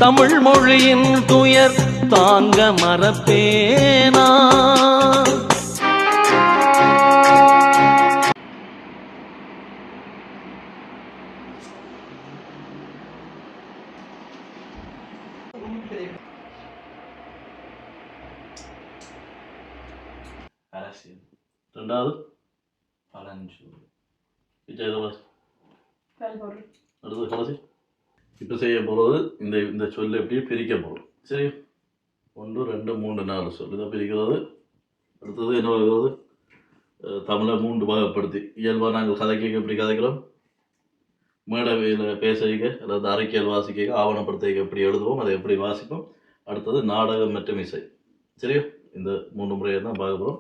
தமிழ் மொழியின் துயர் தாங்க மறப்பேனா. அரசியல் ரெண்டாவது பழஞ்சொல் அடுத்தது கடைசி. இப்போ செய்ய போகிறது இந்த சொல்லை எப்படியே பிரிக்க போகிறோம். சரி, 1 2 3 4 சொல் இதை பிரிக்கிறது. அடுத்தது என்ன வருகிறது, தமிழை 3 பாகப்படுத்தி இயல்பாக நாங்கள் கதைக்க எப்படி கதைக்கிறோம், மேடையில் பேசிக்க அல்லது அறிக்கையில் வாசிக்க ஆவணப்படுத்த எப்படி எழுதுவோம், அதை எப்படி வாசிப்போம். அடுத்தது நாடகம் மற்றும் இசை. சரியா, இந்த 3 முறையை தான் பார்க்க போகிறோம்.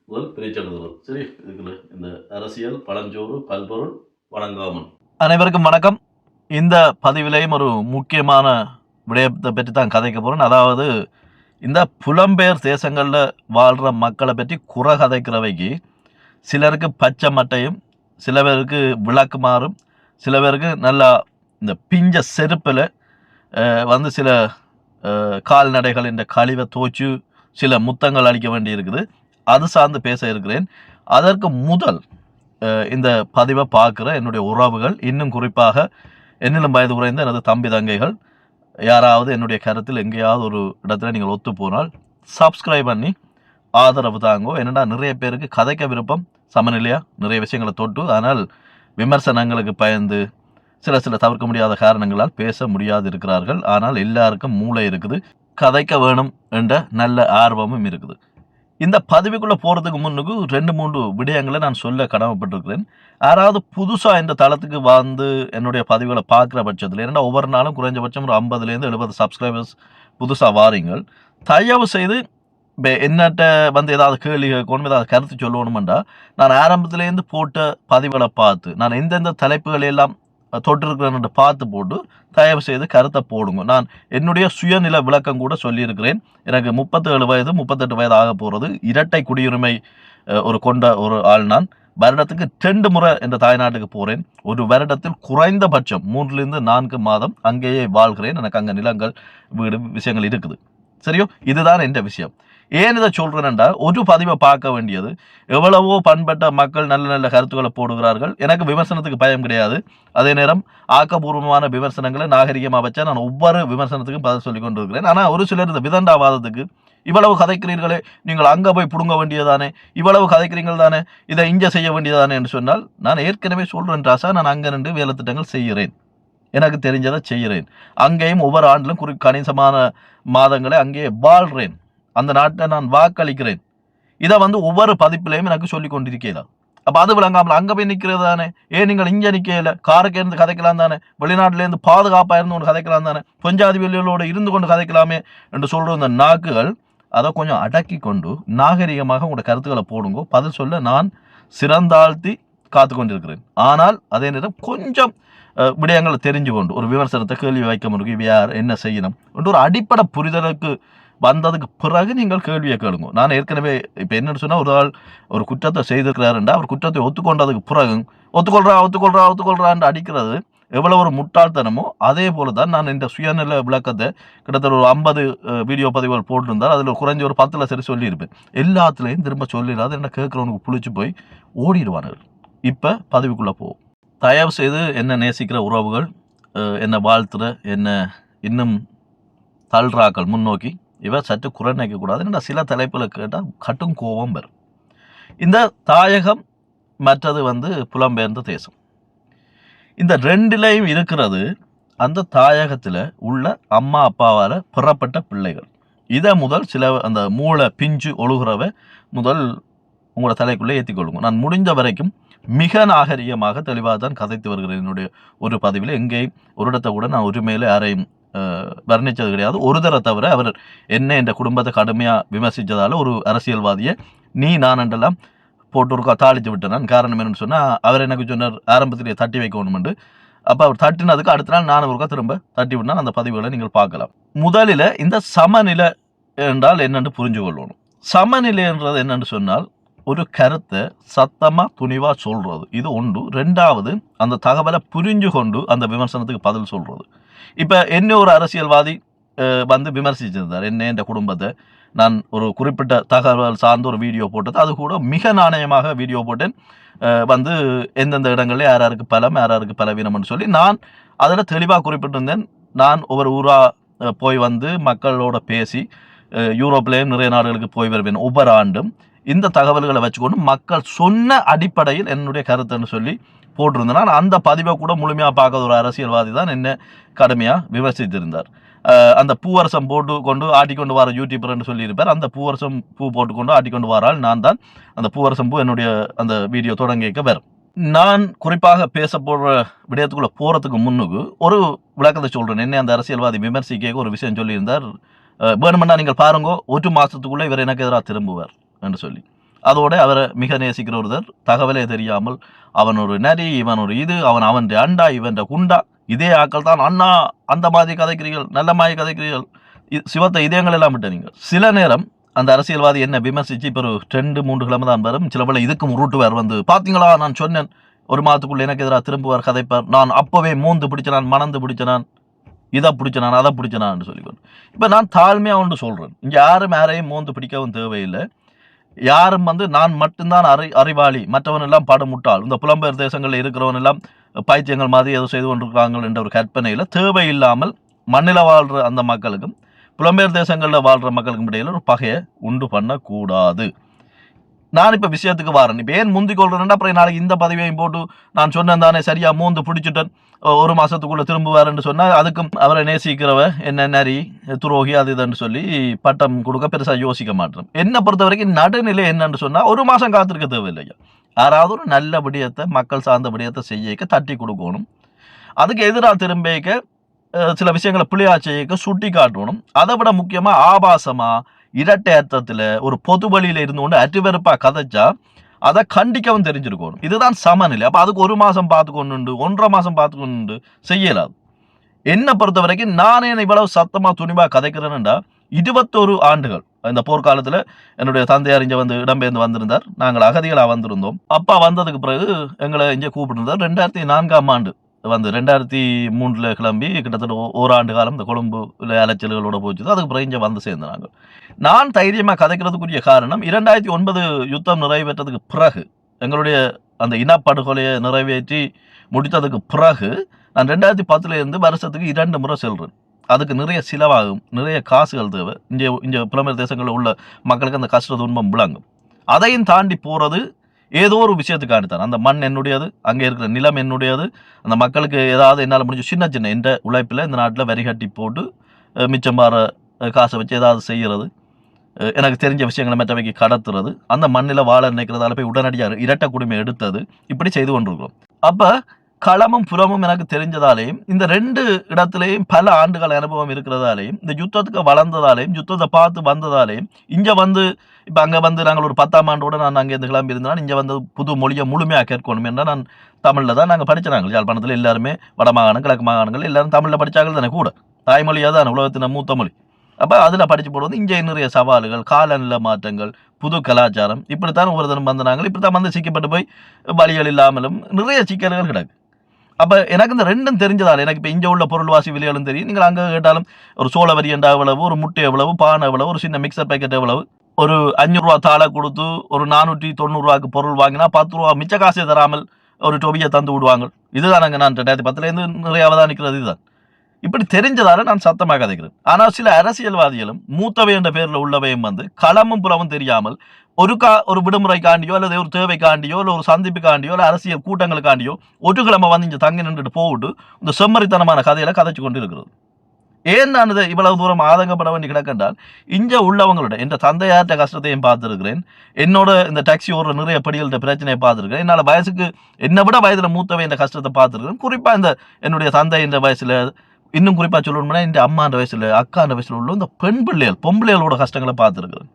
முதல் பிரிச்சு எழுதுறது. சரி, இதுக்குள்ள இந்த அரசியல், பழஞ்சோறு, பல்பொருள், வணங்காமல். அனைவருக்கும் வணக்கம். இந்த பதிவிலையும் ஒரு முக்கியமான விடயத்தை பற்றி தான் கதைக்க போகிறேன். அதாவது இந்த புலம்பெயர் தேசங்களில் வாழ்கிற மக்களை பற்றி குறை கதைக்கிறவைக்கு சிலருக்கு பச்சை மட்டையும், சில பேருக்கு விளக்குமாறும், சில பேருக்கு நல்லா இந்த பிஞ்ச செருப்பில் வந்து சில கால்நடைகள் இந்த கழிவை தோச்சு சில முத்தங்கள் அளிக்க வேண்டி இருக்குது. அது சார்ந்து பேச இருக்கிறேன். அதற்கு முதல் இந்த பதிவை பார்க்குற என்னுடைய உறவுகள், இன்னும் குறிப்பாக என்னிலும் வயது குறைந்த எனது தம்பி தங்கைகள், யாராவது என்னுடைய கருத்தில் எங்கேயாவது ஒரு இடத்துல நீங்கள் ஒத்து போனால் சப்ஸ்கிரைப் பண்ணி ஆதரவு தாங்கோ. என்னடா நிறைய பேருக்கு கதைக்க விருப்பம் சமநிலையாக நிறைய விஷயங்களை தொட்டு, ஆனால் விமர்சனங்களுக்கு பயந்து சில தவிர்க்க முடியாத காரணங்களால் பேச முடியாது இருக்கிறார்கள். ஆனால் எல்லாருக்கும் மூளை இருக்குது, கதைக்க வேணும் என்ற நல்ல ஆர்வமும் இருக்குது. இந்த பதிவுக்குள்ளே போகிறதுக்கு முன்னுக்கு 2-3 விடயங்களை நான் சொல்ல கடமைப்பட்டிருக்கிறேன். யாராவது புதுசாக இந்த தளத்துக்கு வந்து என்னுடைய பதிவுகளை பார்க்குற பட்சத்தில், ஏன்னா ஒவ்வொரு நாளும் குறைஞ்சபட்சம் ஒரு 50லேருந்து 70 சப்ஸ்கிரைபர்ஸ் புதுசாக வாரீங்கள். தயவு செய்து என்னட்ட வந்து ஏதாவது கேள்வி கேட்கணும், ஏதாவது கருத்து சொல்லணுமெண்டா நான் ஆரம்பத்துலேருந்து போட்ட பதிவுகளை பார்த்து, நான் எந்தெந்த தலைப்புகளெல்லாம் தொட்டிருக்கிறேன் பார்த்து போட்டு தயவு செய்து கருத்தை போடுங்க. நான் என்னுடைய சுயநில விளக்கம் கூட சொல்லியிருக்கிறேன். எனக்கு 37 வயது 38 வயது ஆக போகிறது. இரட்டை குடியுரிமை கொண்ட ஒரு ஆள். நான் வருடத்துக்கு 2 முறை என்ற தாய்நாட்டுக்கு போகிறேன். ஒரு வருடத்தில் குறைந்தபட்சம் 3லிருந்து 4 மாதம் அங்கேயே வாழ்கிறேன். எனக்கு அங்கே நிலங்கள், வீடு, விஷயங்கள் இருக்குது. சரியோ, இதுதான் என்ற விஷயம். ஏன் இதை சொல்கிறேன்டா, ஒரு பதிவை பார்க்க வேண்டியது எவ்வளவோ பண்பட்ட மக்கள் நல்ல நல்ல கருத்துக்களை போடுகிறார்கள். எனக்கு விமர்சனத்துக்கு பயம் கிடையாது. அதே நேரம் ஆக்கப்பூர்வமான விமர்சனங்களை நாகரிகமாக வச்சா நான் ஒவ்வொரு விமர்சனத்துக்கும் பதில் சொல்லி கொண்டிருக்கிறேன். ஆனால் ஒரு சிலர் இந்த விதண்டாவாதத்துக்கு, இவ்வளவு கதைக்கிறீர்களே, நீங்கள் அங்கே போய் பிடுங்க வேண்டியதானே, இவ்வளவு கதைக்கிறீங்கள் தானே, இதை இங்கே செய்ய வேண்டியதானே என்று சொன்னால், நான் ஏற்கனவே சொல்கிறேன் ராசா, நான் அங்கே நின்று வேலை திட்டங்கள் செய்கிறேன், எனக்கு தெரிஞ்சதை செய்கிறேன். அங்கேயும் ஒவ்வொரு ஆண்டிலும் கணிசமான மாதங்களை அங்கே வாழ்கிறேன். அந்த நாட்டை நான் வாக்களிக்கிறேன். இதை வந்து ஒவ்வொரு பதிப்பிலையும் எனக்கு சொல்லி கொண்டிருக்கலாம். அப்போ அது விளங்காமல் அங்கே போய் நிற்கிறது தானே, ஏன் நீங்கள் இங்கே நிற்கல, காருக்கு இருந்து கதைக்கலாம் தானே, வெளிநாட்டிலேருந்து பாதுகாப்பாக இருந்து கொண்டு கதைக்கலாம் தானே, பொஞ்சாதி வெளியோடு இருந்து கொண்டு கதைக்கலாமே என்று சொல்கிற இந்த நாக்குகள், அதை கொஞ்சம் அடக்கி கொண்டு நாகரிகமாக உங்களோட கருத்துக்களை போடுங்க. பதில் சொல்ல நான் சிறந்தாழ்த்தி காத்து கொண்டிருக்கிறேன். ஆனால் அதே நேரம் கொஞ்சம் விடயங்களை தெரிஞ்சு கொண்டு ஒரு விமர்சனத்தை கேள்வி வைக்க முடியும், யார் என்ன செய்யணும் என்று ஒரு அடிப்படை புரிதலுக்கு வந்ததுக்கு பிறகு நீங்கள் கேள்வியை கேளுங்க. நான் ஏற்கனவே இப்போ என்னென்னு சொன்னால், ஒரு ஆள் ஒரு குற்றத்தை செய்திருக்கிறாருண்டா அவர் குற்றத்தை ஒத்துக்கொண்டதுக்கு பிறகு ஒத்துக்கொள்றான்னு அடிக்கிறது எவ்வளோ ஒரு முட்டாள்தனமோ, அதே போல தான் நான் இந்த சுயநில விளக்கத்தை கிட்டத்தட்ட ஒரு 50 வீடியோ பதிவுகள் போட்டிருந்தால் அதில் குறைஞ்ச ஒரு 10ல் சரி சொல்லியிருப்பேன். எல்லாத்துலேயும் திரும்ப சொல்லிடாது என்ன கேட்குறவனுக்கு புளிச்சு போய் ஓடிடுவார்கள். இப்போ பதிவுக்குள்ளே போவோம். தயவு செய்து என்ன நேசிக்கிற உறவுகள், என்னை வாழ்த்துற, என்னை இன்னும் தள்ளுறாக்கள் முன்னோக்கி இவ சற்று குறை நினைக்கக்கூடாது. ஏன்னா சில தலைப்பில் கேட்டால் கட்டும் கோபம் வரும். இந்த தாயகம் மற்றது வந்து புலம்பெயர்ந்த தேசம், இந்த 2லையும் இருக்கிறது அந்த தாயகத்தில் உள்ள அம்மா அப்பாவால் பெறப்பட்ட பிள்ளைகள். இதை முதல் சில அந்த மூளை பிஞ்சு ஒழுகிறவை முதல் உங்களோட தலைக்குள்ளே ஏற்றிக்கொள்ளுங்க. நான் முடிஞ்ச வரைக்கும் மிக நாகரிகமாக தெளிவாக தான் கதைத்து வருகிறேன். என்னுடைய ஒரு பதிவில் எங்கேயும் ஒரு இடத்தை கூட நான் உரிமையில் யாரையும் வர்ணித்தது கிடையாது. ஒரு தர தவிர அவர் என்ன என்ற குடும்பத்தை கடுமையாக விமர்சித்ததால் ஒரு அரசியல்வாதியை நான் என்றெல்லாம் போட்டு ஒரு தாளித்து விட்டேன். காரணம் என்னன்னு சொன்னால், அவர் எனக்கு சொன்னார் ஆரம்பத்திலே தட்டி வைக்கணுமெண்டு. அப்போ அவர் தட்டினதுக்கு அடுத்த நாள் நான் ஒருக்கா திரும்ப தட்டி விட்டால் அந்த பதிவுகளை நீங்கள் பார்க்கலாம். முதலில் இந்த சமநிலை என்றால் என்னென்று புரிஞ்சு கொள்ளணும். சமநிலை என்றது என்னென்னு சொன்னால், ஒரு கருத்தை சத்தமாக துணிவாக சொல்கிறது, இது ஒன்று. 2வது அந்த தகவலை புரிஞ்சு கொண்டு அந்த விமர்சனத்துக்கு பதில் சொல்கிறது. இப்போ என்ன ஒரு அரசியல்வாதி வந்து விமர்சிச்சிருந்தார் என்ன என்ற குடும்பத்தை. நான் ஒரு குறிப்பிட்ட தகவல் சார்ந்த ஒரு வீடியோ போட்டது, அது கூட மிக நாணயமாக வீடியோ போட்டேன். வந்து எந்தெந்த இடங்களில் யார் யாருக்கு பலம் யார் யாருக்கு பலவீனம்னு சொல்லி நான் அதில் தெளிவாக குறிப்பிட்டிருந்தேன். நான் ஒவ்வொரு ஊராக போய் வந்து மக்களோட பேசி யூரோப்லேயும் நிறைய நாடுகளுக்கு போய் வருவேன் ஒவ்வொரு ஆண்டும். இந்த தகவல்களை வச்சுக்கொண்டு மக்கள் சொன்ன அடிப்படையில் என்னுடைய கருத்துன்னு சொல்லி போட்டிருந்தேன். நான் அந்த பதிவை கூட முழுமையாக பார்க்காத ஒரு அரசியல்வாதி தான் என்ன கடுமையாக விமர்சித்திருந்தார். அந்த பூவரசம் போட்டு கொண்டு ஆட்டிக்கொண்டு வர யூடியூபர்னு சொல்லியிருப்பார். அந்த பூவரசம் பூ போட்டுக்கொண்டு ஆட்டிக்கொண்டு வரால் நான் தான். அந்த பூவரசம் பூ என்னுடைய அந்த வீடியோ தொடங்கிக்க வரும். நான் குறிப்பாக பேச போடுற விடயத்துக்குள்ளே போகிறதுக்கு முன்னுக்கு ஒரு விளக்கத்தை சொல்கிறேன். என்ன அந்த அரசியல்வாதி விமர்சிக்க ஒரு விஷயம் சொல்லியிருந்தார். வேணுமென்னா நீங்கள் பாருங்கோ, 1 மாதத்துக்குள்ளே இவர் எனக்கு எதிராக திரும்புவார் என்று சொல்லி. அதோட அவரை மிக நேசிக்கிற ஒருத்தர், தகவலே தெரியாமல் அவன் ஒரு நரி, இவன் ஒரு இது, அவன் அண்டா, இவன் குண்டா, இதே ஆக்கள் தான் அண்ணா அந்த மாதிரி கதைக்கிறீர்கள், நல்ல மாதிரி கதைக்கிறீர்கள், சிவத்த இதயங்கள் எல்லாம் விட்ட நீங்கள். சில நேரம் அந்த அரசியல்வாதி என்ன விமர்சித்து இப்போ ஒரு 2-3 கிழமை தான் வரும். சில வேளை இதுக்கும் உருட்டுவார் வந்து, பார்த்தீங்களா நான் சொன்னேன் 1 மாதத்துக்குள்ளே எனக்கு எதிராக திரும்புவார் கதைப்பார், நான் அப்போவே மூந்து பிடிச்சனான், மணந்து பிடிச்சனான், இதை பிடிச்சனான், அதை பிடிச்சனான்னு சொல்லிக்கொண்டு. இப்போ நான் தாழ்மையாக ஒன்று சொல்கிறேன், இங்கே யாரையும் மூந்து பிடிக்கவும் தேவையில்லை. யாரும் வந்து நான் மட்டும்தான் அறிவாளி, மற்றவன் எல்லாம் படமுட்டாள், இந்த புலம்பெயர் தேசங்களில் இருக்கிறவன் எல்லாம் பைத்தியங்கள் மாதிரி ஏதோ செய்து கொண்டிருக்கிறாங்க என்ற ஒரு கற்பனையில் தேவையில்லாமல் மண்ணில் வாழ்கிற அந்த மக்களுக்கும் புலம்பெயர் தேசங்களில் வாழ்கிற மக்களுக்கும் இடையில் ஒரு பகையை உண்டு பண்ணக்கூடாது. நான் இப்போ விஷயத்துக்கு வரேன். இப்போ ஏன் முந்தி கொள்றேன்னா, அப்புறம் நாளைக்கு இந்த பதவியையும் போட்டு நான் சொன்னேன் தானே சரியாக மூந்து பிடிச்சிட்டேன் 1 மாதத்துக்குள்ளே திரும்புவாருன்னு சொன்னால் அதுக்கும் அவரை நேசிக்கிறவ என்ன நரி துரோகி அது இதுன்னு சொல்லி பட்டம் கொடுக்க பெருசாக யோசிக்க மாட்டேன். என்னை பொறுத்த வரைக்கும் நடுநிலை என்னன்னு சொன்னால் 1 மாதம் காத்திருக்க தேவையில்லையா. யாராவது ஒரு நல்ல விடயத்தை மக்கள் சார்ந்த விடயத்தை செய்யக்க தட்டி கொடுக்கணும். அதுக்கு எதிராக திரும்பிக்க சில விஷயங்களை பிள்ளையா செய்யக்க சுட்டி காட்டணும். அதை விட முக்கியமாக ஆபாசமாக இரட்டை அர்த்தத்தில் ஒரு பொது வழியில் இருந்து கொண்டு அற்றுவெறுப்பாக கதைச்சா அதை கண்டிக்கவும் தெரிஞ்சிருக்கணும். இதுதான் சமநிலை. அப்போ அதுக்கு 1 மாதம் பார்த்துக்கொண்டு 1.5 மாதம் பார்த்துக்கொண்டு செய்யலாது. என்னை பொறுத்த வரைக்கும் நானே இவ்வளவு சத்தமாக துணிவாக கதைக்கிறேன்டா 21 ஆண்டுகள் இந்த போர்க்காலத்தில் என்னுடைய தந்தையார் இங்கே வந்து இடம்பெயர்ந்து வந்திருந்தார். நாங்கள் அகதிகளாக வந்திருந்தோம். அப்பா வந்ததுக்கு பிறகு எங்களை இங்கே கூப்பிட்டுருந்தார். 2004ஆம் ஆண்டு வந்து 2003 கிளம்பி கிட்டத்தட்ட 1 ஆண்டு காலம் இந்த கொழும்பு அலைச்சல்களோட போச்சு. அதுக்கு பிறகு இங்கே வந்து சேர்ந்தாங்க. நான் தைரியமாக கதைக்கிறதுக்குரிய காரணம் 2009 யுத்தம் நிறைவேற்றதுக்கு பிறகு எங்களுடைய அந்த இனப்படுகொலையை நிறைவேற்றி முடித்ததுக்கு பிறகு நான் 2010 வருஷத்துக்கு 2 முறை செல்றேன். அதுக்கு நிறைய செலவாகும், நிறைய காசுகள் தேவை. இங்கே புலம்பெயர் தேசங்களில் உள்ள மக்களுக்கு அந்த கஷ்ட துன்பம் விளங்கும். அதையும் தாண்டி போகிறது ஏதோ ஒரு விஷயத்துக்காண்டி தான். அந்த மண் என்னுடையது, அங்கே இருக்கிற நிலம் என்னுடையது, அந்த மக்களுக்கு ஏதாவது என்னால் முடிஞ்ச சின்ன சின்ன என்ற உழைப்பில் இந்த நாட்டில் வரி கட்டி போட்டு மிச்சம் பார காசை வச்சு ஏதாவது செய்கிறது, எனக்கு தெரிஞ்ச விஷயங்களை மற்றவைக்கு கடத்துறது, அந்த மண்ணில் வாழ நினைக்கிறதால போய் உடனடியாக இரட்டை குடிமை எடுத்தது, இப்படி செய்து கொண்டிருக்கிறோம். அப்போ களமும் புறமும் எனக்கு தெரிஞ்சதாலேயும் இந்த 2 இடத்துலையும் பல ஆண்டுகள் அனுபவம் இருக்கிறதாலேயும் இந்த யுத்தத்துக்கு வளர்ந்ததாலேயும் யுத்தத்தை பார்த்து வந்ததாலேயும் இங்கே வந்து இப்போ அங்கே வந்து நாங்கள் ஒரு 10ஆம் ஆண்டோட நான் அங்கேருந்து கிளம்பி இருந்தால் இங்கே வந்து புது மொழியை முழுமையாக கேட்கணும் என்றால் நான் தமிழில் தான் நாங்கள் படிச்சினாங்க. யாழ்ப்பாணத்தில் எல்லாருமே வடமாகாணம் கிழக்கு மாகாணங்கள் எல்லாரும் தமிழில் படித்தாங்க தானே, கூட தாய்மொழியாக தான் உலகத்தின் மூத்த மொழி. அப்போ அதில் படித்து போடுவது இங்கே நிறைய சவால்கள், காலநிலை மாற்றங்கள், புது கலாச்சாரம், இப்படித்தான் ஒவ்வொரு தினம் வந்தாங்க. இப்படி தான் வந்து சிக்கப்பட்டு போய் வழிகள் இல்லாமலும் நிறைய சிக்கல்கள் கிடக்கு. அப்போ எனக்கு இந்த 2ம் தெரிஞ்சதால் எனக்கு இப்போ இங்கே உள்ள பொருள்வாசி விலைகளும் தெரியும். நீங்கள் அங்கே கேட்டாலும் ஒரு சோள வரி என்றா எவ்வளவு, ஒரு முட்டை எவ்வளவு, பானை எவ்வளவு, ஒரு சின்ன மிக்சர் பேக்கெட் எவ்வளவு, ஒரு 500 ரூபா தாளை கொடுத்து ஒரு 490 ரூபாய்க்கு பொருள் வாங்கினா 10 ரூபா மிச்ச காசே தராமல் ஒரு டொபியை தந்து விடுவாங்க. இதுதான் நாங்கள் நான் 2010 நிறைய அவதானிக்கிறது இதுதான். இப்படி தெரிஞ்சதால நான் சத்தமாக கதைக்கிறேன். ஆனால் சில அரசியல்வாதிகளும் மூத்தவை என்ற பேரில் உள்ளவையும் வந்து களமும் புறமும் தெரியாமல் ஒரு விடுமுறைக்காண்டியோ அல்லது ஒரு தேவைக்காண்டியோ இல்லை ஒரு சந்திப்புக்காண்டியோ இல்லை அரசியல் கூட்டங்களுக்காண்டியோ ஒரு கிழமை வந்து இங்கே தங்கி நின்றுட்டு போட்டு இந்த செம்மறித்தனமான கதையில கதைச்சு கொண்டு இருக்கிறது. ஏன் நான் இதை இவ்வளவு தூரம் ஆதங்கப்பட வேண்டி கிடக்கின்றால் இங்கே உள்ளவங்களோட என் தந்தையார்ட்ட கஷ்டத்தையும் பார்த்துருக்கிறேன், என்னோட இந்த டாக்ஸி ஓடுற நிறைய படிகள பிரச்சனையை பார்த்துருக்கிறேன், என்னால் வயசுக்கு என்னை விட வயதில் மூத்தவை என்ற கஷ்டத்தை பார்த்துருக்கிறேன். குறிப்பாக இந்த என்னுடைய தந்தை என்ற வயசில், இன்னும் குறிப்பாக சொல்லணும்னா இந்த அம்மான்ற வயசில், அக்கான்ற வயசில் உள்ள இந்த பெண் பிள்ளைகள் பொம்பிள்ளைகளோட கஷ்டங்களை பார்த்துருக்குறேன்.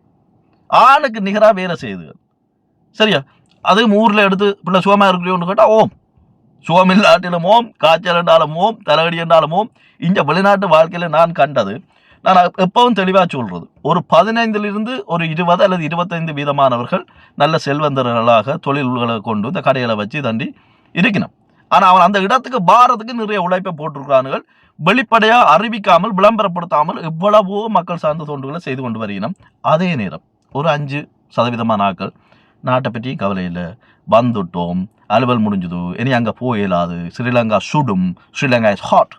ஆணுக்கு நிகராக வேலை செய்யுது சரியா. அதுவும் ஊரில் எடுத்து பிள்ளை சுகமாக இருக்கிறோன்னு கேட்டால் ஓம், சுகம் இல்லாட்டிலும் ஓம், காய்ச்சல் என்றாலும் ஓம், தலைவலி என்றாலும் ஓம். இந்த வெளிநாட்டு வாழ்க்கையில் நான் கண்டது, நான் எப்பவும் தெளிவாக சொல்கிறது, ஒரு 15லிருந்து ஒரு 20 அல்லது 25% நல்ல செல்வந்தர்களாக தொழில்களை கொண்டு இந்த கடைகளை வச்சு தண்டி இருக்கணும். ஆனால் அவன் அந்த இடத்துக்கு பாரத்துக்கு நிறைய உழைப்பை போட்டிருக்கிறானுகள். வெளிப்படையாக அறிவிக்காமல் விளம்பரப்படுத்தாமல் எவ்வளவோ மக்கள் சார்ந்த தொண்டுகளை செய்து கொண்டு வருகிறோம். அதே நேரம் ஒரு 5% ஆட்கள் நாட்டை பற்றி கவலை இல்லை, வந்துட்டோம், அலுவல் முடிஞ்சது, இனி அங்கே போயிடாது, ஸ்ரீலங்கா சுடும், ஸ்ரீலங்கா இஸ் ஹாட்,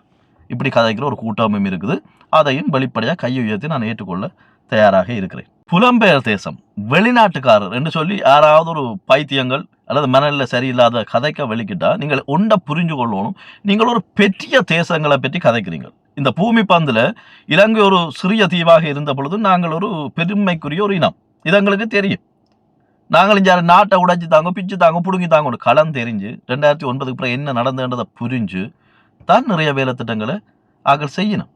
இப்படி கதைக்கிற ஒரு கூட்டமும் இருக்குது. அதையும் வெளிப்படையாக கையை உயர்த்தி நான் ஏற்றுக்கொள்ள தயாராக இருக்கிறேன். புலம்பெயர் தேசம், வெளிநாட்டுக்காரர் என்று சொல்லி யாராவது ஒரு பைத்தியங்கள் அல்லது மனநிலை சரியில்லாத கதைக்க வெளிக்கிட்டா நீங்கள் ஒன்றை புரிஞ்சு கொள்ளணும். நீங்கள் ஒரு பெரிய தேசங்களை பற்றி கதைக்கிறீங்க. இந்த பூமி பந்தில் இலங்கை ஒரு சிறிய தீவாக இருந்த பொழுது நாங்கள் ஒரு பெருமைக்குரிய ஒரு இனம், இது எங்களுக்கு தெரியும். நாங்கள் இங்கே நாட்டை உடைச்சி தாங்க, பிச்சு தாங்க, பிடுங்கி தாங்க ஒரு களம் தெரிஞ்சு 2009 அப்புறம் என்ன நடந்ததுன்றதை புரிஞ்சு தான் நிறைய வேலை திட்டங்களை ஆக்கள் செய்யணும்.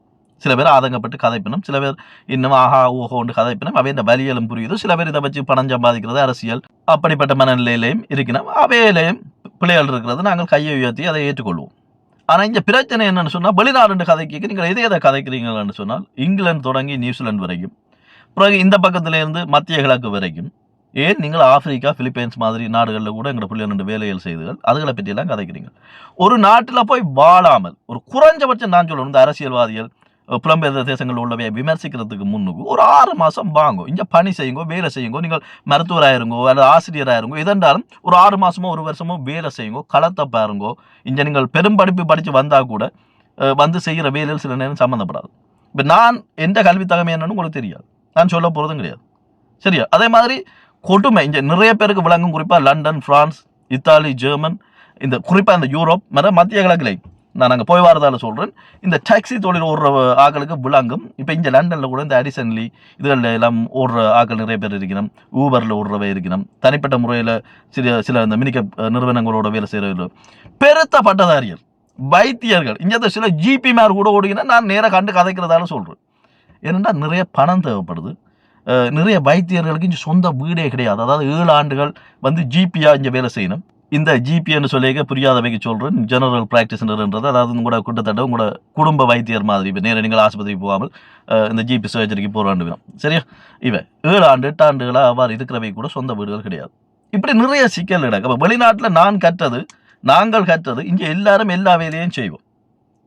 சில பேர் ஆதங்கப்பட்டு கதைப்பினும், சில பேர் இன்னும் ஆஹா ஓஹோண்டு கதைப்பினும். அவை இந்த வலியலும் புரியுது. சில பேர் இதை வச்சு பணம் சம்பாதிக்கிறது, அரசியல் அப்படிப்பட்ட மனநிலையிலையும் இருக்கணும். அவையிலையும் பிள்ளைகள் இருக்கிறது நாங்கள் கையை உயர்த்தி அதை ஏற்றுக்கொள்வோம். ஆனால் இங்கே பிரச்சனை என்னன்னு சொன்னால், வெளிநாடு கதைக்கு நீங்கள் எதை கதைக்கிறீங்கன்னு சொன்னால், இங்கிலாந்து தொடங்கி நியூசிலாந்து வரைக்கும், பிறகு இந்த பக்கத்துலேருந்து மத்திய கிழக்கு வரைக்கும், ஏன் நீங்கள் ஆப்பிரிக்கா, பிலிப்பைன்ஸ் மாதிரி நாடுகளில் கூட எங்களோட பிள்ளைகள் வேலைகள் செய்துகள் அதுகளை பற்றியெல்லாம் கதைக்கிறீங்க. ஒரு நாட்டில் போய் வாழாமல் ஒரு குறைஞ்சபட்சம் நான் சொல்லணும், இந்த அரசியல்வாதிகள் புலம்பெயர்ந்த தேசங்களில் உள்ளவையை விமர்சிக்கிறதுக்கு முன்னுக்கு ஒரு 6 மாதம் வாங்கோ, இங்கே பணி செய்யுங்கோ, வேலை செய்யுங்கோ. நீங்கள் மருத்துவராயிருங்கோ அல்லது ஆசிரியராயிருங்கோ, இதென்றாலும் ஒரு 6 மாதமோ 1 வருஷமோ வேலை செய்யுங்கோ, களத்தை பாருங்கோ. இங்கே நீங்கள் பெரும் படிப்பு படித்து வந்தால் கூட வந்து செய்கிற வேலையில் சில நேரம் சம்மந்தப்படாது. இப்போ நான் எந்த கல்வி தகமை என்னன்னு உங்களுக்கு தெரியாது, நான் சொல்ல போகிறதும் கிடையாது, சரியா? அதே மாதிரி கொடுமை இங்கே நிறைய பேருக்கு விளங்கும். குறிப்பாக லண்டன், பிரான்ஸ், இத்தாலி, ஜெர்மன், இந்த குறிப்பாக இந்த யூரோப் மத்திய கிழக்கில் நான் அங்கே போய் வரதால சொல்கிறேன். இந்த டாக்ஸி தொழில் ஓடுற ஆக்களுக்கு விளங்கும். இப்போ இங்கே லண்டனில் கூட இந்த அடிசன்லி இதுகளில் எல்லாம் ஓடுற ஆக்கள் நிறைய பேர் இருக்கணும். ஊபரில் ஓடுறவை இருக்கணும். தனிப்பட்ட முறையில் சில இந்த மினிக்க நிறுவனங்களோட வேலை செய்கிற பெருத்த பட்டதாரிகள், வைத்தியர்கள், இங்கே சில ஜிபி மேர் கூட ஓடுங்கன்னா நான் நேராக கண்டு கதைக்கிறதால சொல்கிறேன். ஏன்னா நிறைய பணம் தேவைப்படுது. நிறைய வைத்தியர்களுக்கு இங்கே சொந்த வீடே கிடையாது. அதாவது 7 ஆண்டுகள் வந்து ஜிபியாக இங்கே வேலை செய்யணும். இந்த ஜிபின்னு சொல்லிக்க புரியாதவைக்கு சொல்கிறேன், ஜெனரல் ப்ராக்டிஷனர்ன்றது அதாவது உங்களோட கிட்டத்தட்ட உங்களோட குடும்ப வைத்தியர் மாதிரி. இப்போ நேரம் நீங்கள் ஆஸ்பத்திரிக்கு போகாமல் இந்த ஜிபி சர்ஜரிக்கு போகிறாண்டு வேணும், சரியா? இவன் 7 ஆண்டு 8 ஆண்டுகளாக அவ்வாறு இருக்கிறவை கூட சொந்த வீடுகள் கிடையாது. இப்படி நிறைய சிக்கல் கிடக்கு. அப்போ வெளிநாட்டில் நாங்கள் கற்றது இங்கே எல்லாரும் எல்லா வேலையும் செய்வோம்,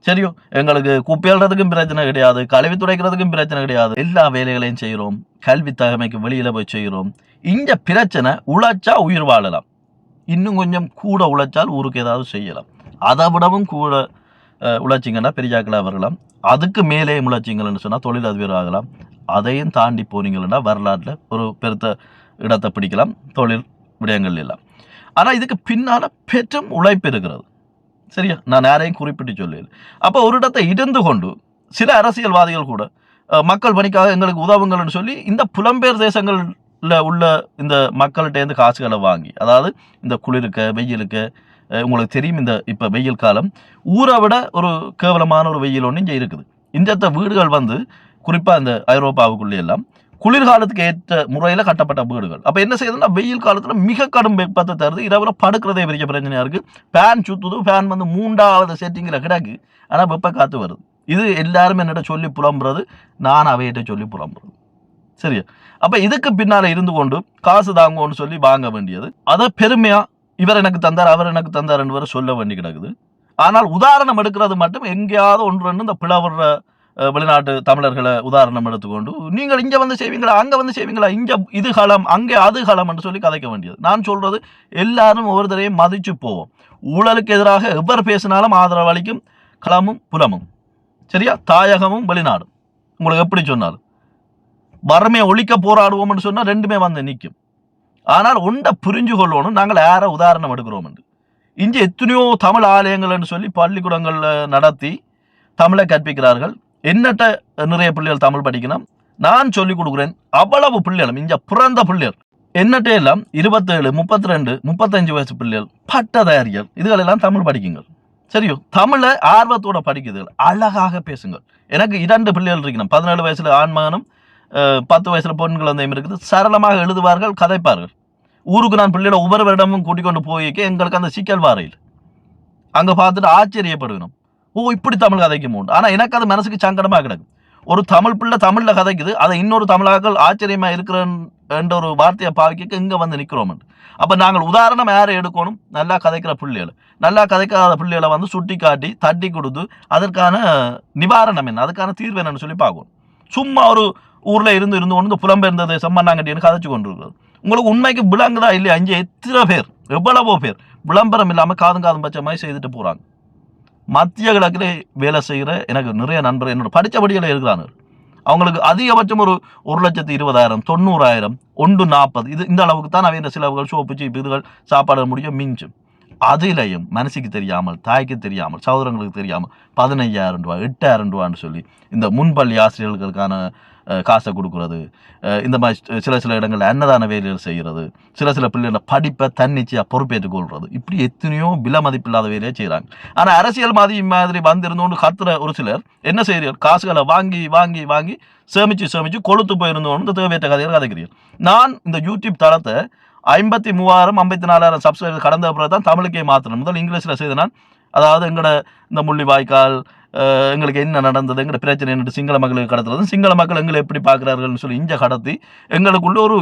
சரியோ? எங்களுக்கு குப்பையல்றதுக்கும் பிரச்சனை கிடையாது, கல்வி துடைக்கிறதுக்கும் பிரச்சனை கிடையாது, எல்லா வேலைகளையும் செய்கிறோம். கல்வி தகமைக்கு வெளியில் போய் செய்கிறோம். இங்கே பிரச்சனை உழைச்சா உயிர் வாழலாம், இன்னும் கொஞ்சம் கூட உழைச்சால் ஊருக்கு ஏதாவது செய்யலாம். அதை விடவும் கூட உழைச்சிங்கன்னா பெரியாக்களாக வரலாம். அதுக்கு மேலே உழைச்சிங்கன்னு சொன்னால் தொழிலதிபர் ஆகலாம். அதையும் தாண்டி போனீங்கன்னா வரலாற்றில் ஒரு பெருத்த இடத்தை பிடிக்கலாம் தொழில் விடயங்கள் எல்லாம். ஆனால் இதுக்கு பின்னால் பெற்றும் உழைப்பு இருக்கிறது, சரியா? நான் யாரையும் குறிப்பிட்டு சொல்லல. அப்போ ஒரு இடத்தை இருந்து கொண்டு சில அரசியல்வாதிகள் கூட மக்கள் பணிக்காக எங்களுக்கு உதவுங்கள்னு சொல்லி இந்த புலம்பெயர் தேசங்களில் உள்ள இந்த மக்கள்கிட்டேருந்து காசுகளை வாங்கி, அதாவது இந்த குளிருக்கு வெயிலுக்கு உங்களுக்கு தெரியும், இந்த இப்போ வெயில் காலம் ஊரை விட ஒரு கேவலமான ஒரு வெயில் ஒன்று இங்கே இருக்குது. இந்த வீடுகள் வந்து குறிப்பாக இந்த ஐரோப்பாவுக்குள்ளே எல்லாம் குளிர்காலத்துக்கு ஏற்ற முறையில் கட்டப்பட்ட வீடுகள். அப்போ என்ன செய்யுதுன்னா வெயில் காலத்தில் மிக கடும் வெப்பத்தை தருது. இரவில் படுக்கிறதே பெரிய பிரச்சனையாக இருக்குது. ஃபேன் சுற்றுது, ஃபேன் வந்து 3வது செட்டிங்கில் கிடக்கு, ஆனால் வெப்ப காற்று வருது. இது எல்லாரும் என்னிட்ட சொல்லி புலம்புறது, நான் அவையிட்ட சொல்லி புலம்புறது, சரியா? அப்போ இதுக்கு பின்னால் இருந்து கொண்டு காசு தாங்கன்னு சொல்லி வாங்க வேண்டியது, அதை பெருமையாக இவர் எனக்கு தந்தார் அவர் எனக்கு தந்தார் என்று சொல்ல வேண்டி கிடக்குது. ஆனால் உதாரணம் எடுக்கிறது மட்டும் எங்கேயாவது ஒன்று இந்த பிளவுற வெளிநாட்டு தமிழர்களை உதாரணம் எடுத்துக்கொண்டு நீங்கள் இங்கே வந்து செய்வீங்களா அங்கே வந்து செய்வீங்களா, இங்கே இது களம் அங்கே அது களம் என்று சொல்லி கதைக்க வேண்டியது. நான் சொல்கிறது எல்லாரும் ஒவ்வொருத்தரையும் மதித்து போவோம். ஊழலுக்கு எதிராக எவர் பேசினாலும் ஆதரவு அளிக்கும் களமும் புலமும், சரியா? தாயகமும் வெளிநாடும். உங்களுக்கு எப்படி சொன்னாலும் வறுமையை ஒழிக்க போராடுவோம்னு சொன்னால் ரெண்டுமே வந்து நிற்கும். ஆனால் ஒன்றை புரிஞ்சு கொள்ளணும், நாங்கள் யாரை உதாரணம் எடுக்கிறோம் என்று. இங்கே எத்தனையோ தமிழ் ஆலயங்கள்னு சொல்லி பள்ளிக்கூடங்களில் நடத்தி தமிழை கற்பிக்கிறார்கள். என்னட்ட நிறைய பிள்ளைகள் தமிழ் படிக்கணும், நான் சொல்லிக் கொடுக்குறேன். அவ்வளவு பிள்ளைகளும் இங்கே பிறந்த பிள்ளைகள் என்னட்டே எல்லாம் 27, 32, 35 வயசு பிள்ளைகள் பட்டதாரிகள் இதுகளெல்லாம் தமிழ் படிக்குங்கள், சரியோ? தமிழை ஆர்வத்தோட படிக்குதுகள், அழகாக பேசுங்கள். எனக்கு 2 பிள்ளைகள் இருக்கணும், 17 வயசுல ஆண்மகனும் 10 வயசுல பொன் குழந்தையும் இருக்குது. சரளமாக எழுதுவார்கள், கதைப்பார்கள். ஊருக்கு நான் பிள்ளையோட ஒவ்வொரு வருடமும் கூட்டிக் கொண்டு போய்க்க எங்களுக்கு அந்த சிக்கல் வாரையில் அங்கே பார்த்துட்டு ஆச்சரியப்படுகணும், ஓ இப்படி தமிழ் கதைக்கும் உண்டு. ஆனால் எனக்கு அது மனசுக்கு சங்கடமாக கிடக்கும். ஒரு தமிழ் பிள்ளை தமிழில் கதைக்குது, அதை இன்னொரு தமிழாக்கள் ஆச்சரியமாக இருக்கிற என்ற ஒரு வார்த்தையை பாவிக்க இங்கே வந்து நிற்கிறோம். அப்போ நாங்கள் உதாரணம் யாரை எடுக்கணும்? நல்லா கதைக்கிற பிள்ளைகளை, நல்லா கதைக்காத பிள்ளைகளை வந்து சுட்டி காட்டி தட்டி கொடுத்து அதற்கான நிவாரணம் என்ன, அதுக்கான தீர்வு என்னன்னு சொல்லி பார்க்கணும். சும்மா ஒரு ஊரில் இருந்து கொண்டு புலம்பெயர்ந்த தேசம் மண்ணாங்கட்டின்னு கதைச்சு கொண்டு இருக்கிறது. உங்களுக்கு உண்மைக்கு விளங்குதா இல்லையா? இங்கே எத்தனை பேர், எவ்வளவோ பேர் விளம்பரம் இல்லாமல் காதும் பச்சை மாதிரி செய்துட்டு போகிறாங்க. மத்திய கிழக்கில் வேலை செய்கிற எனக்கு நிறைய நண்பர் என்னோட படித்தபடியில் இருக்கிறாங்க. அவங்களுக்கு அதிகபட்சம் ஒரு 1,20,000 90,000 140 இது இந்த அளவுக்கு தான் அவைய செலவுகள், சோப்பு சீப்பு இதுகள் சாப்பாடு முடியும் மிஞ்சும். அதிலையும் மனசுக்கு தெரியாமல், தாய்க்கு தெரியாமல், சகோதரங்களுக்கு தெரியாமல் 15,000 ரூபா 8,000 ரூபான்னு சொல்லி இந்த முன்பள்ளி ஆசிரியர்களுக்கான காசை கொடுக்குறது, இந்த மாதிரி சில இடங்களில் அன்னதான வேலைகள் செய்கிறது, சில பிள்ளைகள படிப்பை தன்னிச்சையாக பொறுப்பேற்றுக் கொள்வது, இப்படி எத்தனையோ விலை மதிப்பில்லாத வேலையை செய்கிறாங்க. ஆனால் அரசியல் மாதிரி வந்திருந்தோன்னு கத்துற ஒரு சிலர் என்ன செய்கிறீர்கள்? காசுகளை வாங்கி வாங்கி வாங்கி சேமிச்சு கொளுத்து போயிருந்தோன்னு இந்த தேவையற்ற கதைகள் கதைக்கிறீர்கள். நான் இந்த யூடியூப் தளத்தை 53,000 54,000 சப்ஸ்கிரைபர் கடந்த பிறகு தான் தமிழுக்கே மாற்றணும். முதல் இங்கிலீஷில் செய்த நான், அதாவது எங்களோட இந்த முள்ளிவாய்க்கால் எங்களுக்கு என்ன நடந்தது, எங்களோட பிரச்சனை என்னட்டு சிங்கள மக்களுக்கு கடத்துறது, சிங்கள மக்கள் எங்களை எப்படி பார்க்குறார்கள்னு சொல்லி இங்கே கடத்தி எங்களுக்குள்ள ஒரு